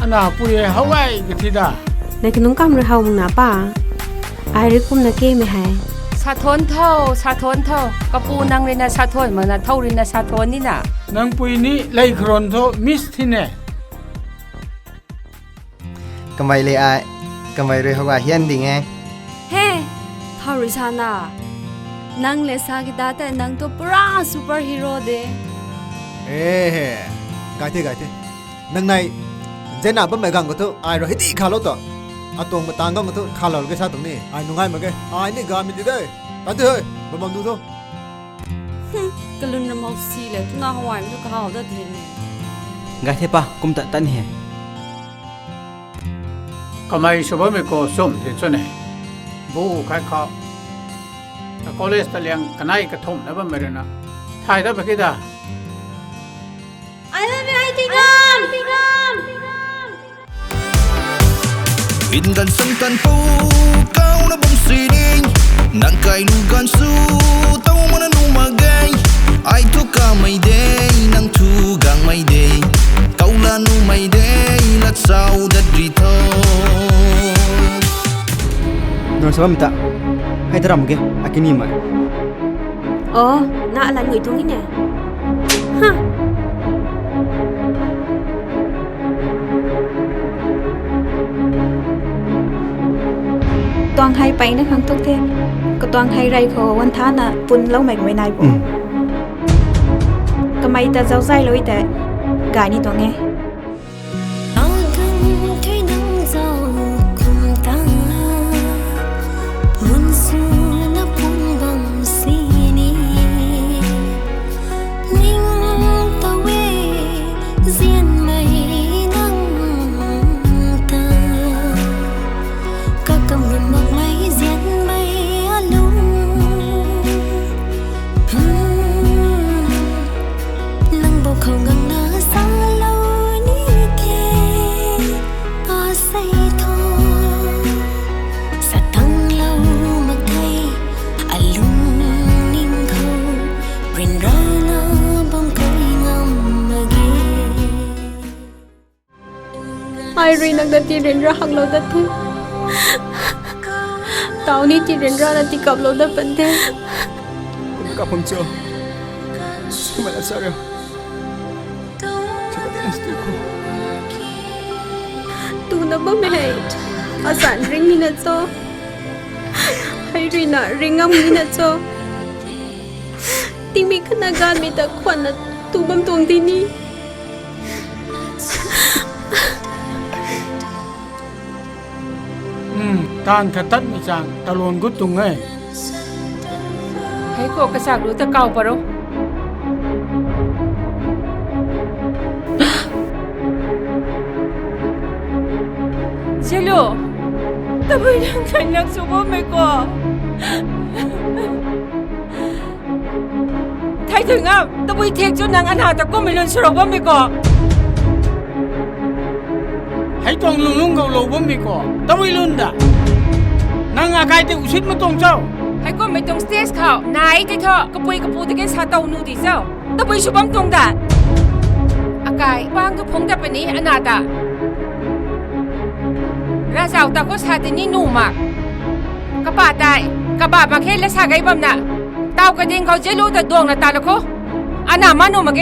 ana puye hawai githidaในขนมกำรือเฮามึงนะป้าไอริกุมนะเก้ไม่ให้สะท้อนเท่ากระปูนังเรนะสะท้อนเหมือนนะเท่าเรนะสะท้อนนี่น่ะนางปุยนี่ไล่ครอนโทมิสที่เนี่ยกำไมเลยไอ้กำไมเลยเขาว่าเฮียนดิไงเฮ้ทาริชานานังเลสากิดาแต่นังตัวปราซูเปอร์ฮีโร่เดไกเทนังในเจน่าเป็นแบบกังก็ตัวไอ้เราให้ตีขาลต่ออาตรงมาต่างกันก็ตัวขาเราก็ชาตรงนี้ไอ้นุ่งไงมาแกไอ้นี่กามิดได้ตัดเถอะมาบังดูตัวกลุนน้ำมันสีเลยทุน่าหวานทุกข้าวได้ดีไงเทปะกุมตัดตันเหี้ยก็ไม่ชอบไม่ก็ส้มที่สุดเนี่ยบูใครเขาแต่คอเลสเตอรอลกันไหนก็ทุ่มนะบ้างไม่รู้นะถ่ายได้ไปกี่ดาNgaan Santanpou kau na bom sining nang kai Ngaan su tau mana nu magai ai tu Kamei day nang tu Gangmei day tau la nu mai day la sau da drito non sabam ta hai taram ke akini mai oh na là người tung ini ha toàn hay bay nó không tốt thế có toàn hay ray khổวันท่าน่ะปุ่นเล่าใหม่ไม่นายผมก็ไม่แต่เจ้าใจเลยแต่กายนี่ตัวไงไอรีนักดนตรีเรียนรักเราได้ทุกตอนนี้ที่เรียนรักนั่นที่กับเราได้เป็นเท่กับผมเจอมาแล้วเสร็จจะไปเรียนสตูดิโอตูนับว่าไม่อาสารริงนี่นะโจไอรีน่ะริงงามนี่นะโจที่มีคณะการมีแต่ควันนะตูบัมตวงที่นี่ตานขตัดไม่จางตะลวนกุตุงไงให้พวกกระสักรู้ตะเก่าปะรู้เชลูตะบุยนังขันนักสู้บ่ไม่ก่อไทยถึงอ่ะตะบุยเทกจนนางอันหาตะก็ไม่ลืมสรบ่ไม่ก่อให้ต้องลุงเขาโลบ่มีก่อตะบุยลุนดานางอาไก่เตอุชิดมาตรงเจ้าให้ก็ไม่ต้องสเตสเขานายที่เธอกระปุยกระปูตะเกนซาเตานูดิเจ้าตะปุยชุบมตรงด่านอาไก่วางทุกพงแต่เป็นนี้อนาตาราชาวตะก็ชาตินี้นูมากกระบาดได้กระบาดมาแค่และชาไก่บำน่ะเตากระเด้งเขาเจลูแต่ดวงน่ะตาละโคอานามานูมาเก